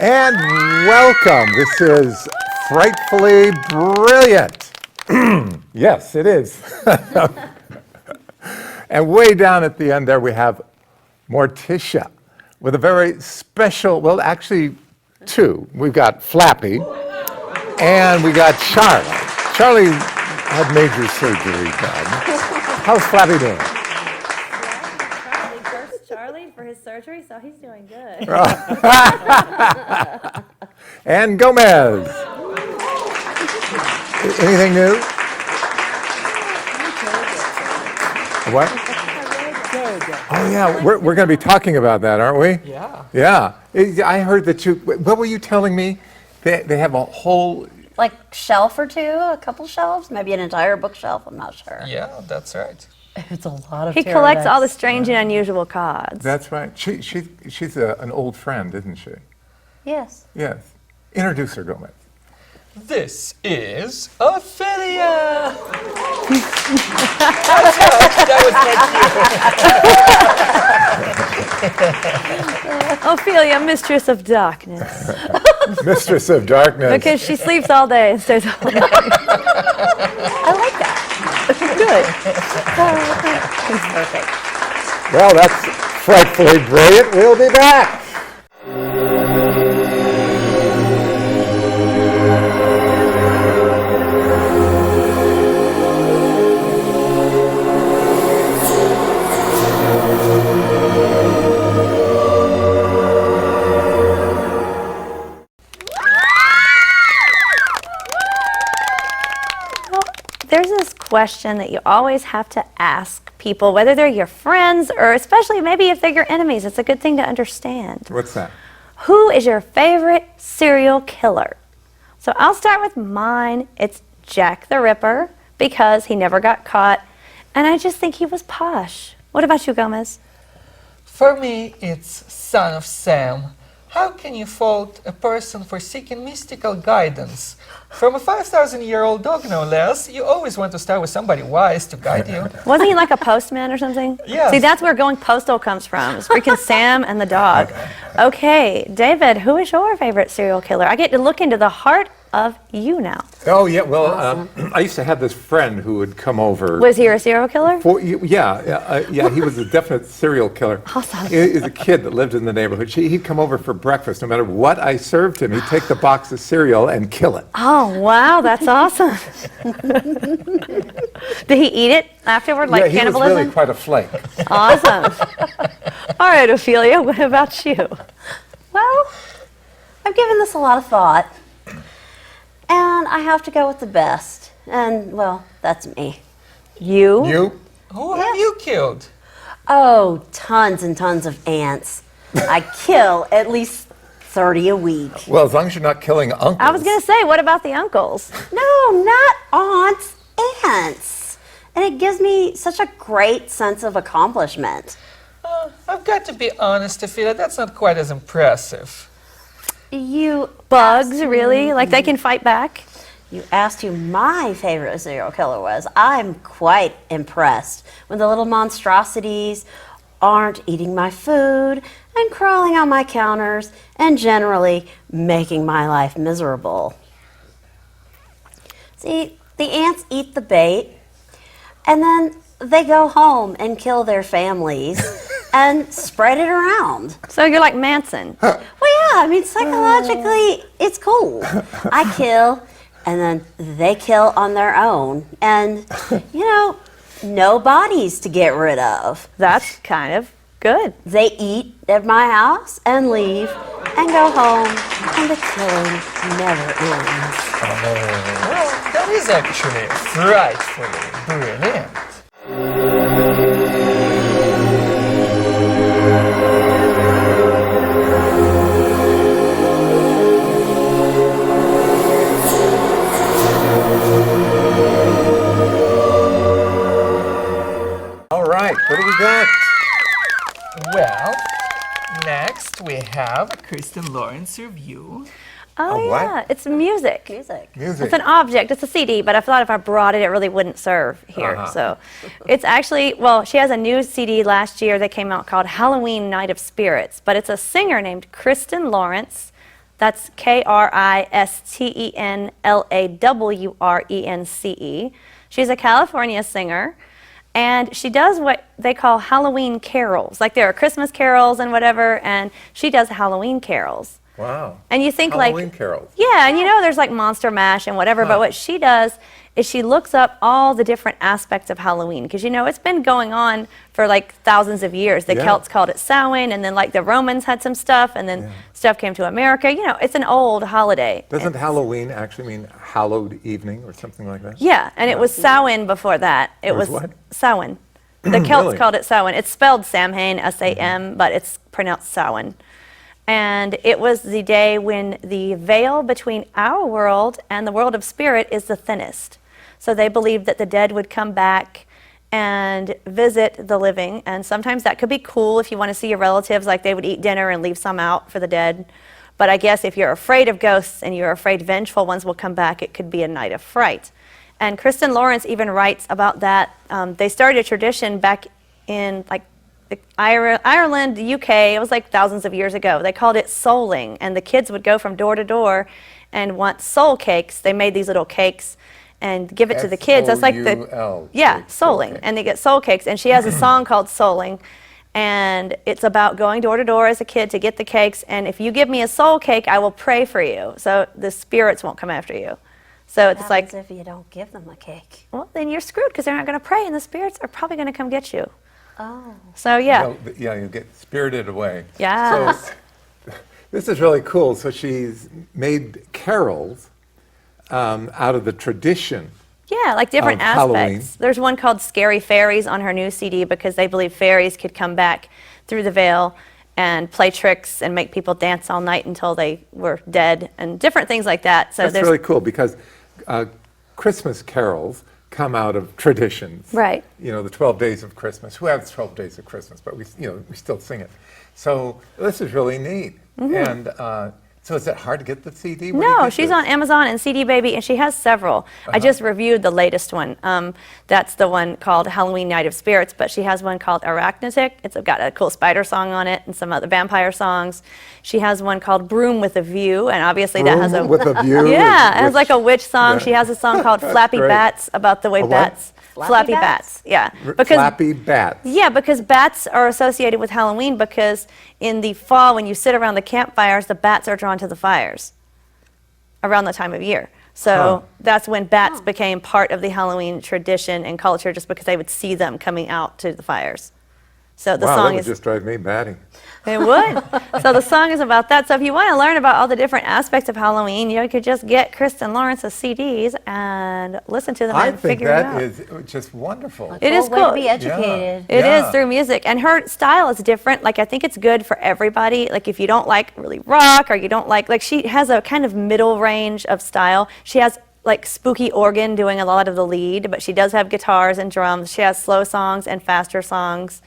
And welcome. This is Frightfully Brilliant. Yes, it is. And way down at the end there we have Morticia with a very special, well, actually two. We've got Slappy and we got Charlie. Charlie had major surgery done. How's Slappy doing? We cursed Charlie for his surgery, so he's doing good. And Gomez. Anything new? What? Oh yeah, we're going to be talking about that, aren't we? Yeah. Yeah. I heard that you, what were you telling me? They have a whole... Like shelf or two, a couple shelves, maybe an entire bookshelf, I'm not sure. Yeah, that's right. It's a lot of He collects all the strange and unusual cards. That's right. She's an old friend, isn't she? Yes. Yes. Introduce her, Gomez. This is Ophelia. Ophelia, mistress of darkness. Mistress of Darkness. Because she sleeps all day and stays all night. I like that. Good. It's perfect. Well, that's Frightfully Brilliant. We'll be back. There's this question that you always have to ask people, whether they're your friends or especially maybe if they're your enemies. It's a good thing to understand. What's that? Who is your favorite serial killer? So I'll start with mine. It's Jack the Ripper because he never got caught, and I just think he was posh. What about you, Gomez? For me, it's Son of Sam. How can you fault a person for seeking mystical guidance? From a 5,000-year-old dog, no less, you always want to start with somebody wise to guide you. Wasn't he like a postman or something? Yes. See, that's where Going Postal comes from. It's freaking Sam and the dog. Okay, David, who is your favorite serial killer? I get to look into the heart of you now. Oh, yeah. Well, I used to have this friend who would come over. Was he a serial killer? Yeah, he was a definite serial killer. Awesome. He was a kid that lived in the neighborhood. He'd come over for breakfast. No matter what I served him, he'd take the box of cereal and kill it. Oh, wow, that's awesome. Did he eat it afterward, like he cannibalism? was really quite a flake. Awesome. All right, Ophelia, what about you? Well, I've given this a lot of thought, and I have to go with the best. And, well, that's me. You? You? Who have you killed? Oh, tons and tons of ants. I kill at least 30 a week. Well, as long as you're not killing uncles. I was going to say, what about the uncles? No, not aunts, ants. And it gives me such a great sense of accomplishment. I've got to be honest, Ophelia, that's not quite as impressive. You Bugs, really? Like they can fight back? You asked who my favorite serial killer was. I'm quite impressed when the little monstrosities aren't eating my food and crawling on my counters and generally making my life miserable. See, the ants eat the bait and then they go home and kill their families and spread it around. So you're like Manson. Well, yeah, I mean, psychologically, it's cool. I kill, and then they kill on their own. And, no bodies to get rid of. That's kind of good. They eat at my house and leave and go home, and the killing never ends. Well, that is actually frightfully brilliant. All right, what do we got? Well, next we have a Kristen Lawrence review. Oh, A what? yeah, it's music. Music. Music. It's an object, it's a CD, but I thought if I brought it, it really wouldn't serve here. So it's actually, well, she has a new CD last year that came out called Halloween Night of Spirits, but it's a singer named Kristen Lawrence That's Kristenlawrence. She's a California singer, and she does what they call Halloween carols. Like there are Christmas carols and whatever, and she does Halloween carols. Wow. And you think Halloween like, carols. yeah, and you know there's like Monster Mash and whatever, but what she does is she looks up all the different aspects of Halloween, because you know it's been going on for like thousands of years. The Yeah. Celts called it Samhain, and then like the Romans had some stuff, and then stuff came to America. You know, it's an old holiday. Doesn't Halloween actually mean hallowed evening or something like that? Yeah, and it was Samhain before that. It was was what? Samhain. The Celts Really? called it Samhain. It's spelled Samhain, S-A-M, but it's pronounced Samhain. And it was the day when the veil between our world and the world of spirit is the thinnest. So they believed that the dead would come back and visit the living. And sometimes that could be cool if you want to see your relatives, like they would eat dinner and leave some out for the dead. But I guess if you're afraid of ghosts and you're afraid vengeful ones will come back, it could be a night of fright. And Kristen Lawrence even writes about that. They started a tradition back in like Ireland, the UK. It was like thousands of years ago. They called it souling, and the kids would go from door to door and want soul cakes. They made these little cakes and give it to the kids. That's like the S-O-U-L, souling, okay. and they get soul cakes. And she has a song called Souling, and it's about going door to door as a kid to get the cakes. And if you give me a soul cake, I will pray for you, so the spirits won't come after you. So it's What like, happens if you don't give them a cake? well, then you're screwed because they're not going to pray, and the spirits are probably going to come get you. Oh. So yeah, Yeah, you get spirited away. Yes. So this is really cool. So she's made carols out of the tradition. yeah, like different Of aspects. Halloween. There's one called Scary Fairies on her new CD because they believe fairies could come back through the veil and play tricks and make people dance all night until they were dead and different things like that. So That's there's really cool because Christmas carols come out of traditions. Right. You know, the 12 days of Christmas. Who has 12 days of Christmas? But we still sing it. So this is really neat. And so is it hard to get the CD? Where do you No, get she's this? on Amazon and CD Baby, and she has several. I just reviewed the latest one. That's the one called Halloween Night of Spirits, but she has one called Arachnitic. It's got a cool spider song on it and some other vampire songs. She has one called Broom with a View, and obviously that has a... Room with a view. Yeah, it has like a witch song. Yeah. She has a song called Flappy great. Bats about the way A what? bats... Flappy bats? Yeah. Flappy bats. Yeah, because bats are associated with Halloween because in the fall when you sit around the campfires, the bats are drawn to the fires around the time of year. So that's when bats became part of the Halloween tradition and culture, just because they would see them coming out to the fires. So the Wow, song that would is... just drive me batty. It would. So the song is about that. So if you want to learn about all the different aspects of Halloween, you could just get Kristen Lawrence's CDs and listen to them I and think figure it out. that is just wonderful. It is Way cool. to be educated. It is Yeah. through music, and her style is different. Like I think it's good for everybody. Like if you don't like really rock, or you don't like she has a kind of middle range of style. She has like spooky organ doing a lot of the lead, but she does have guitars and drums. She has slow songs and faster songs,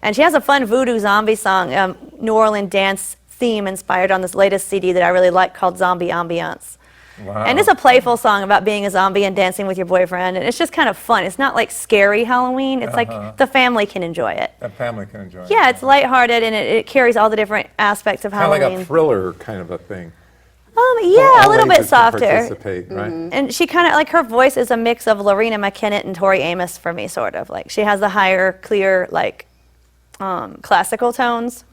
and she has a fun voodoo zombie song, New Orleans dance theme inspired on this latest CD that I really like called Zombie Ambiance. Wow. And it's a playful song about being a zombie and dancing with your boyfriend, and it's just kind of fun. It's not like scary Halloween. It's like the family can enjoy it. A family can enjoy it. Yeah, it's lighthearted, and it carries all the different aspects of Kind of Halloween. like a thriller kind of a thing. Yeah, a All little bit ages can softer. participate, right? And she kind of, like her voice is a mix of Lorena McKennett and Tori Amos for me, sort of. Like she has the higher, clear, like classical tones.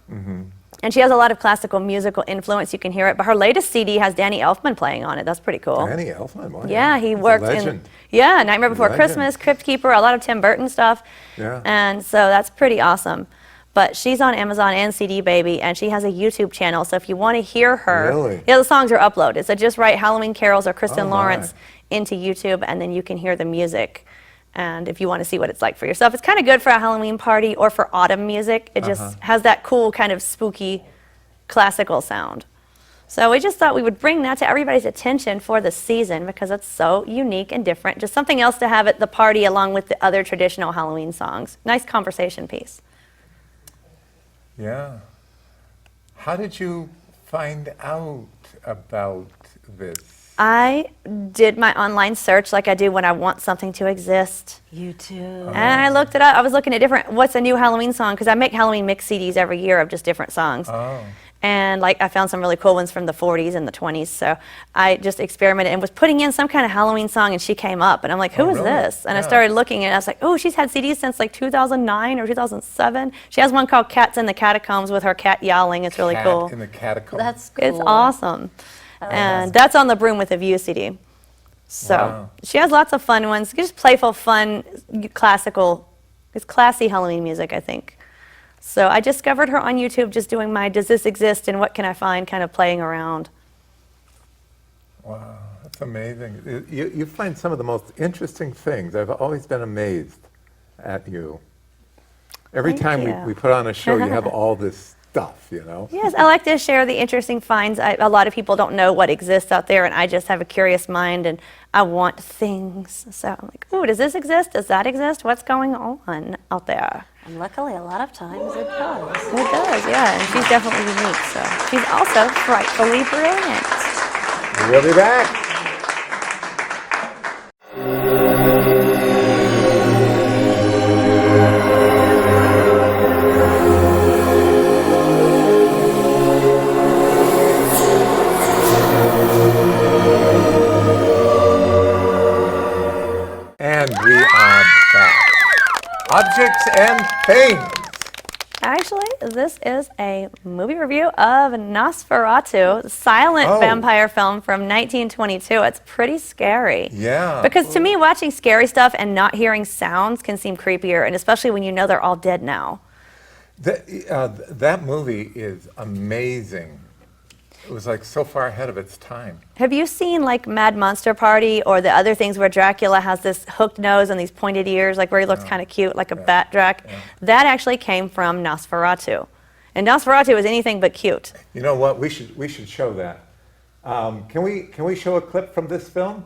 And she has a lot of classical musical influence. You can hear it. But her latest CD has Danny Elfman playing on it. That's pretty cool. Danny Elfman, wow. Yeah, he He's a worked in legend. Nightmare Before Legend. Christmas, Crypt Keeper, a lot of Tim Burton stuff. Yeah. And so that's pretty awesome. But she's on Amazon and CD Baby, and she has a YouTube channel. So if you want to hear her, Really? yeah, the songs are uploaded. So just write Halloween Carols or Kristen Oh, my. Lawrence into YouTube, and then you can hear the music. And if you want to see what it's like for yourself, it's kind of good for a Halloween party or for autumn music. It just has that cool kind of spooky classical sound. So we just thought we would bring that to everybody's attention for the season because it's so unique and different. Just something else to have at the party along with the other traditional Halloween songs. Nice conversation piece. Yeah. How did you find out about this? I did my online search like I do when I want something to exist. YouTube. And I looked it up. I was looking at what's a new Halloween song, because I make Halloween mix CDs every year of just different songs. Oh. And like I found some really cool ones from the 40s and the 20s. So I just experimented and was putting in some kind of Halloween song, and she came up, and I'm like, who is really? this? And I Yeah. started looking, and I was like, oh, she's had CDs since like 2009 or 2007. She has one called Cats in the Catacombs with her cat yowling. It's really Cat cool. in the catacombs. That's cool. It's awesome. And that's on the Broom with a View CD. So Wow. she has lots of fun ones, just playful, fun, classical. It's classy Halloween music, I think. So I discovered her on YouTube just doing my Does This Exist and What Can I Find kind of playing around. Wow, that's amazing. You find some of the most interesting things. I've always been amazed at you. Every Thank time you. we put on a show, you have all this stuff, you know? Yes, I like to share the interesting finds. A lot of people don't know what exists out there, and I just have a curious mind, and I want things. So I'm like, ooh, does this exist? Does that exist? What's going on out there? And luckily, a lot of times it does. It does, yeah, and she's definitely unique. So she's also frightfully brilliant. We'll be back. And we are back. Objects and things. Actually, this is a movie review of Nosferatu, the silent Oh. vampire film from 1922. It's pretty scary. Yeah. Because to me, watching scary stuff and not hearing sounds can seem creepier, and especially when you know they're all dead now. That movie is amazing. It was like so far ahead of its time. Have you seen like Mad Monster Party or the other things where Dracula has this hooked nose and these pointed ears, like where he looks kind of cute, like a bat Drac? Yeah. That actually came from Nosferatu. And Nosferatu is anything but cute. You know what? We should show that. Can we show a clip from this film?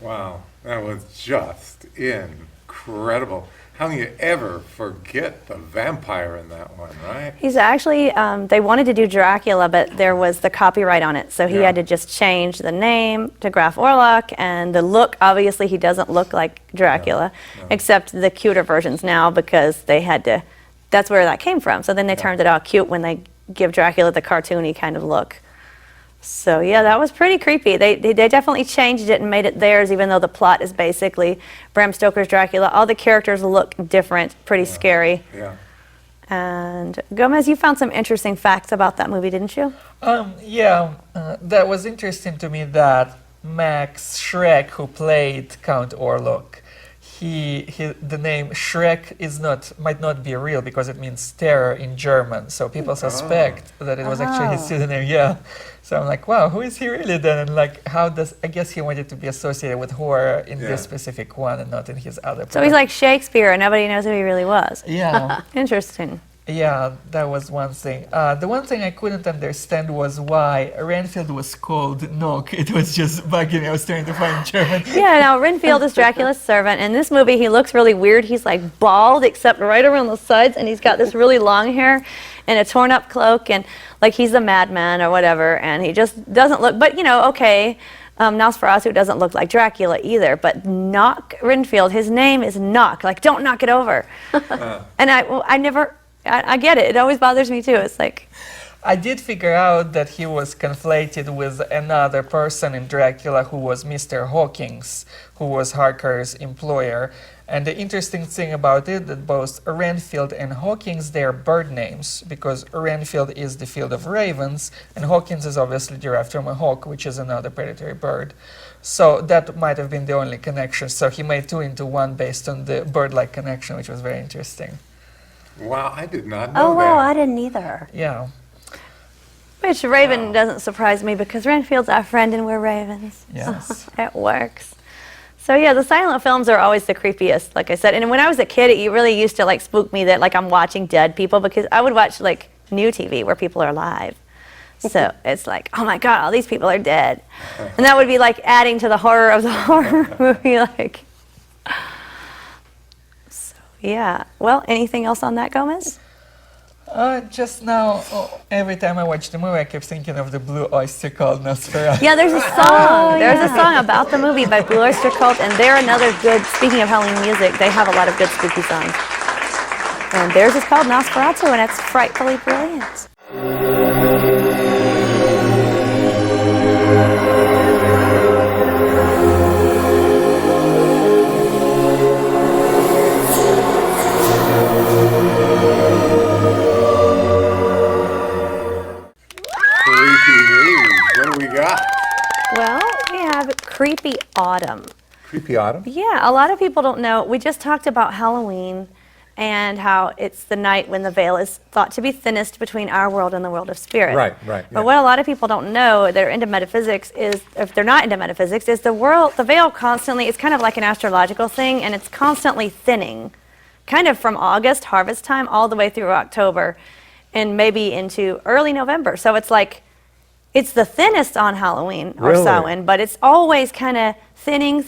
Wow, that was just incredible. How can you ever forget the vampire in that one, right? He's actually, they wanted to do Dracula, but there was the copyright on it, so he Yeah. had to just change the name to Graf Orlok, and the look, obviously he doesn't look like Dracula, except the cuter versions now, because they had to, that's where that came from. So then they turned it all cute when they give Dracula the cartoony kind of look. So yeah, that was pretty creepy. They definitely changed it and made it theirs, even though the plot is basically Bram Stoker's Dracula. All the characters look different, pretty scary. Yeah. And Gomez, you found some interesting facts about that movie, didn't you? That was interesting to me that Max Schreck, who played Count Orlok, the name Schreck might not be real because it means terror in German. So people suspect that it was actually his pseudonym. Yeah. So I'm like, wow, who is he really then? And like, I guess he wanted to be associated with horror in this specific one and not in his other. So he's like Shakespeare, and nobody knows who he really was. Yeah. Interesting. Yeah, that was one thing. The one thing I couldn't understand was why Renfield was called Nock. It was just bugging me. I was trying to find German. Yeah, now Renfield is Dracula's servant. In this movie, he looks really weird. He's like bald, except right around the sides, and he's got this really long hair and a torn up cloak, and like he's a madman or whatever, and he just doesn't look, but you know, okay. Nosferatu doesn't look like Dracula either, but Nock Renfield, his name is Nock, like don't knock it over. And I get it. It always bothers me too. It's like, I did figure out that he was conflated with another person in Dracula who was Mr. Hawkins, who was Harker's employer. And the interesting thing about it that both Renfield and Hawkins, they are bird names, because Renfield is the field of ravens, and Hawkins is obviously derived from a hawk, which is another predatory bird. So that might have been the only connection. So he made two into one based on the bird-like connection, which was very interesting. Wow, I did not know Oh, wow, that. I didn't either. Yeah. which Raven doesn't surprise me because Renfield's our friend and we're ravens. Yes. It works. So yeah, the silent films are always the creepiest, like I said. And when I was a kid, it really used to like spook me that like I'm watching dead people, because I would watch like new TV where people are alive. So it's like, oh my God, all these people are dead. And that would be like adding to the horror of the horror movie. Like, so yeah. Well, anything else on that, Gomez? Just now, every time I watched the movie, I kept thinking of the Blue Oyster Cult Nosferatu. Yeah, there's a song. There's a song about the movie by Blue Oyster Cult, and they're another good, speaking of Halloween music, they have a lot of good spooky songs. And theirs is called Nosferatu, and it's Frightfully Brilliant. Well, we have Creepy Autumn. Creepy Autumn? Yeah, a lot of people don't know. We just talked about Halloween and how it's the night when the veil is thought to be thinnest between our world and the world of spirit. Right. But what a lot of people don't know that are into metaphysics is, if they're not into metaphysics, is the veil constantly, it's kind of like an astrological thing, and it's constantly thinning, kind of from August, harvest time, all the way through October, and maybe into early November. So it's like, it's the thinnest on Halloween or Really? Samhain, but it's always kind of thinning.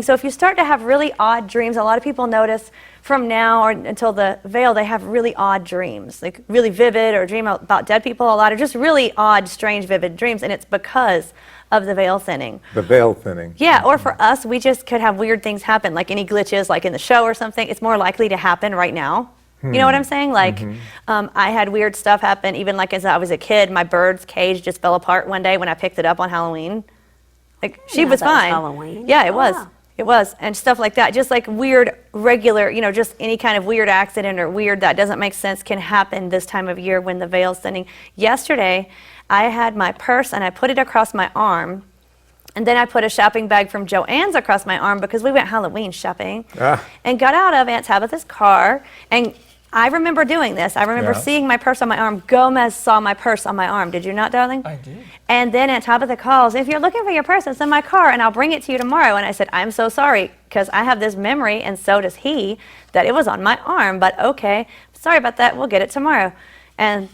So if you start to have really odd dreams, a lot of people notice from now or until the veil, they have really odd dreams, like really vivid, or dream about dead people a lot, or just really odd, strange, vivid dreams, and it's because of the veil thinning. The veil thinning. Yeah, or for us, we just could have weird things happen, like any glitches, like in the show or something. It's more likely to happen right now. You know what I'm saying? Like, I had weird stuff happen, even like as I was a kid. My bird's cage just fell apart one day when I picked it up on Halloween. Like, she know was that was fine. Halloween. Yeah, it Oh, was. wow. It was. And stuff like that. Just like weird, regular, just any kind of weird accident or weird that doesn't make sense can happen this time of year when the veil's thinning. Yesterday, I had my purse and I put it across my arm. And then I put a shopping bag from Joann's across my arm because we went Halloween shopping. And got out of Aunt Tabitha's car. And I remember doing this. I remember seeing my purse on my arm. Gomez saw my purse on my arm. Did you not, darling? I did. And then Aunt Tabitha calls, if you're looking for your purse, it's in my car, and I'll bring it to you tomorrow. And I said, I'm so sorry, because I have this memory, and so does he, that it was on my arm. But okay, sorry about that. We'll get it tomorrow. And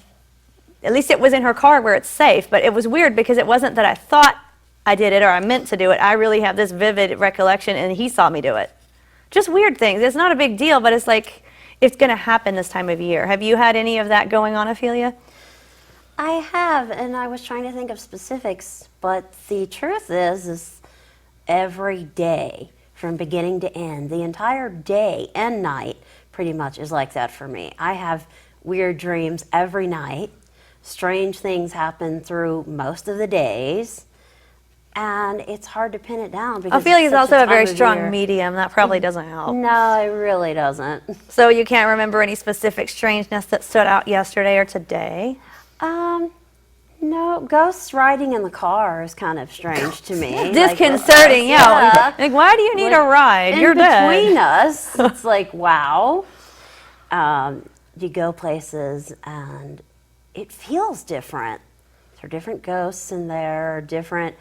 at least it was in her car where it's safe. But it was weird because it wasn't that I thought I did it or I meant to do it. I really have this vivid recollection, and he saw me do it. Just weird things. It's not a big deal, but it's like it's going to happen this time of year. Have you had any of that going on, Ophelia? I have, and I was trying to think of specifics, but the truth is every day, from beginning to end, the entire day and night pretty much is like that for me. I have weird dreams every night. Strange things happen through most of the days. And it's hard to pin it down because Ophelia's it's such also a very time of strong year. medium. That probably doesn't help. No, it really doesn't. So you can't remember any specific strangeness that stood out yesterday or today? No, ghosts riding in the car is kind of strange to me. Disconcerting, yeah. Like, why do you need a ride? You're in dead. between us, it's like, wow. You go places and it feels different. There are different ghosts in there, different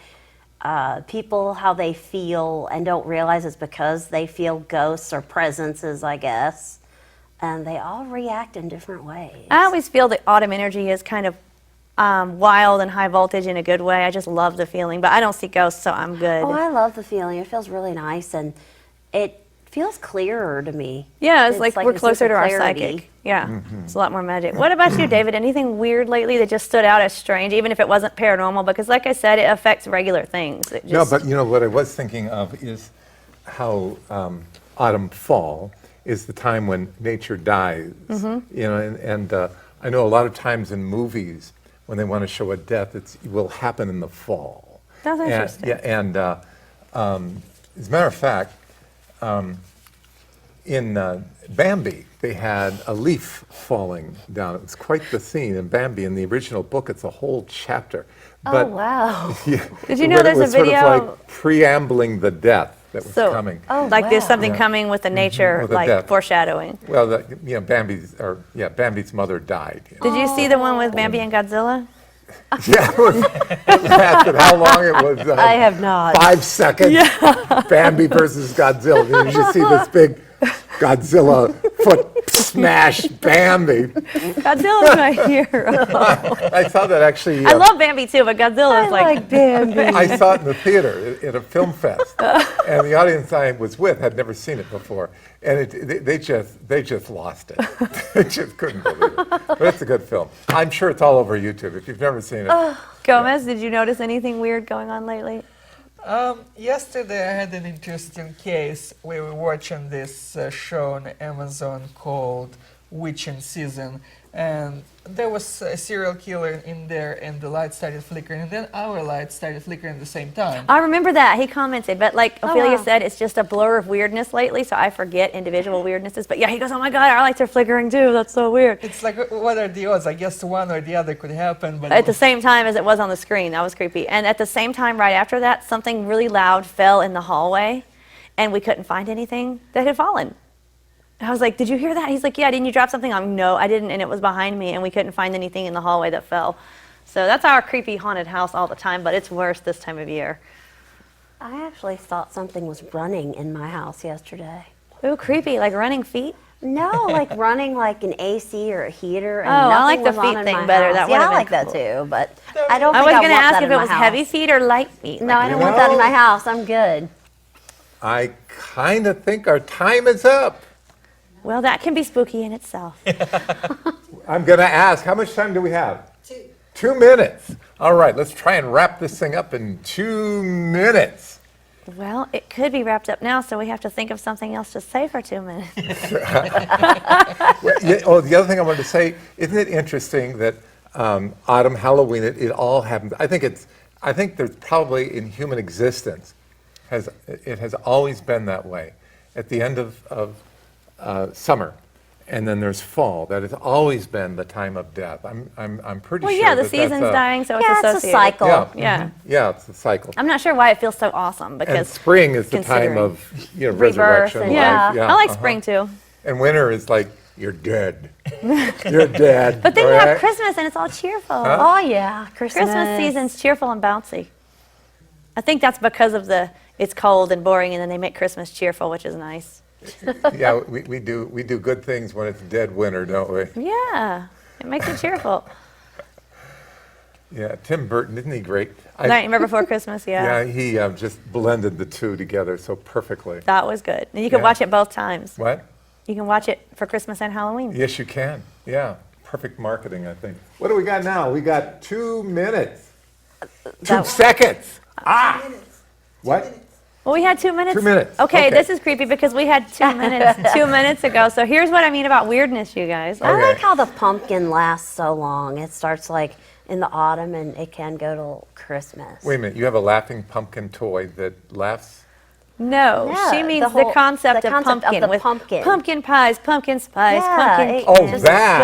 people, how they feel and don't realize it's because they feel ghosts or presences, I guess. And they all react in different ways. I always feel that autumn energy is kind of wild and high voltage in a good way. I just love the feeling, but I don't see ghosts, so I'm good. Oh, I love the feeling. It feels really nice, and it feels clearer to me. Yeah, it's like we're a sense closer of to our clarity. psychic. Yeah, it's a lot more magic. What about you, David? Anything weird lately that just stood out as strange, even if it wasn't paranormal? Because like I said, it affects regular things. It No, just, but what I was thinking of is how autumn fall is the time when nature dies. And I know a lot of times in movies when they want to show a death, it will happen in the fall. That's interesting. Yeah, and as a matter of fact, in Bambi, they had a leaf falling down. It was quite the scene in Bambi. In the original book, it's a whole chapter. Oh, wow. Yeah, Did you know but there's it a was sort video- of like preambling the death that was So- coming. Oh, like there's wow. something coming with the nature, Or the like death. foreshadowing. Well, Bambi's mother died. Did you see the one with Bambi and Godzilla? Yeah, it lasted how long? It was I have not. 5 seconds. Bambi versus Godzilla. And you just see this big Godzilla foot smash Bambi. Godzilla's my hero. I saw that actually. I love Bambi too, but Godzilla's I like like Bambi. I saw it in the theater at a film fest, and the audience I was with had never seen it before, and they just lost it. They just couldn't believe it. But it's a good film. I'm sure it's all over YouTube if you've never seen it. Gomez, did you notice anything weird going on lately? Yesterday I had an interesting case. We were watching this show on Amazon called Witch in Season, and there was a serial killer in there, and the light started flickering, and then our light started flickering at the same time. I remember that. He commented, but like Oh, Ophelia wow. said, it's just a blur of weirdness lately, so I forget individual weirdnesses. But yeah, he goes, oh my God, our lights are flickering too. That's so weird. It's like, what are the odds? I guess one or the other could happen, but At the same time as it was on the screen. That was creepy. And at the same time, right after that, something really loud fell in the hallway, and we couldn't find anything that had fallen. I was like, did you hear that? He's like, yeah, didn't you drop something? I'm no, I didn't, and it was behind me, and we couldn't find anything in the hallway that fell. So that's our creepy haunted house all the time, but it's worse this time of year. I actually thought something was running in my house yesterday. Ooh, creepy, like running feet? No, like running like an AC or a heater. And Oh, I nothing like the was on feet in thing my better. house. That yeah, would've I been like that cool. too, but I don't I think was I going to want ask that if in it my was house. heavy feet or light feet. No, Like, I don't want that in my house. I'm good. I kind of think our time is up. well, that can be spooky in itself. I'm going to ask, how much time do we have? 2 minutes. All right, let's try and wrap this thing up in 2 minutes. Well, it could be wrapped up now, so we have to think of something else to say for 2 minutes. The other thing I wanted to say, isn't it interesting that autumn, Halloween, it all happens. I think there's probably in human existence, it has always been that way. At the end of summer, and then there's fall. That has always been the time of death. I'm pretty Well, sure. yeah, the that's season's dying, so Yeah, it's it's a associated. cycle. Yeah, Yeah. yeah, it's a cycle. I'm not sure why it feels so awesome, And because spring is the time considering of rebirth resurrection. and life. I like spring too. And winter is like you're dead. You're dead. But then you all have right? Christmas, and it's all cheerful. Oh yeah, Christmas season's cheerful and bouncy. I think that's because of it's cold and boring, and then they make Christmas cheerful, which is nice. Yeah, we do good things when it's dead winter, don't we? Yeah, it makes it cheerful. Yeah, Tim Burton, isn't he great? Nightmare Before Christmas, Yeah, he just blended the two together so perfectly. That was good. And you can Yeah. watch it both times. What? You can watch it for Christmas and Halloween. Yes, you can. Yeah, perfect marketing, I think. What do we got now? We got 2 minutes. 2 seconds. What? Well, we had 2 minutes. 2 minutes. Okay, this is creepy because we had 2 minutes 2 minutes ago. So here's what I mean about weirdness, you guys. I Okay. like how the pumpkin lasts so long. It starts like in the autumn and it can go till Christmas. Wait a minute, you have a laughing pumpkin toy that laughs? No, Yeah, she means the whole- the concept the of concept of pumpkin the with pumpkin. pumpkin pies, pumpkin spice, Yeah, pumpkin. it Oh, just that,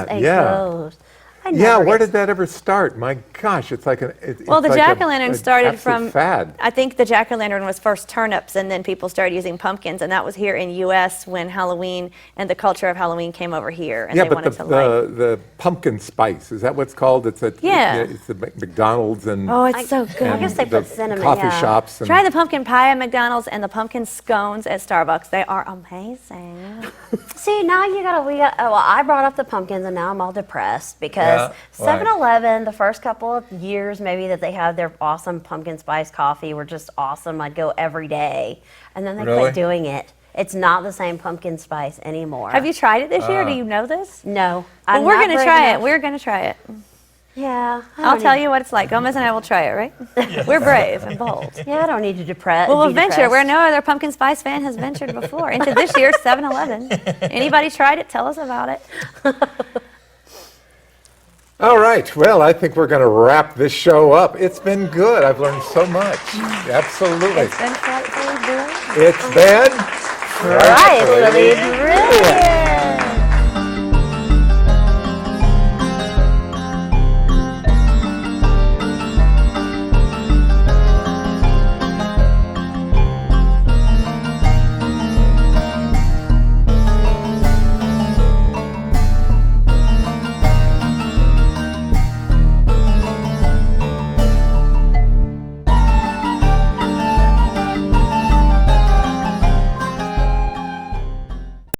goes and yeah. goes. I Yeah, never where get- did that ever start? My gosh, it's like it's Well, the like jack-o'-lantern a started absolute from, fad. I think the jack-o'-lantern was first turnips, and then people started using pumpkins, and that was here in U.S. when Halloween and the culture of Halloween came over here, and Yeah, they but wanted the, to like. the pumpkin spice, is that what it's called? It's Yeah. it's the McDonald's and, Oh, it's so good. I guess they and put the cinnamon, coffee yeah. shops. And, Try the pumpkin pie at McDonald's and the pumpkin scones at Starbucks. They are amazing. See, now well, I brought up the pumpkins and now I'm all depressed because Yeah, right. 7-Eleven, the first couple of years maybe that they had their awesome pumpkin spice coffee were just awesome. I'd go every day. And then they Really? quit doing it. It's not the same pumpkin spice anymore. Have you tried it this year? Do you know this? No. Well, I'm we're not going to brave try it. enough- We're going to try it. Yeah. I'll tell you what it's like. Gomez and I will try it, right? We're brave and bold. Yeah, I don't need to depress. Well, we'll be venture where depressed. no other pumpkin spice fan has ventured before into this year's 7-Eleven. Anybody tried it? Tell us about it. All right, well, I think we're going to wrap this show up. It's been good. I've learned so much. Absolutely. It's been frightfully brilliant. It's been Frightfully brilliant.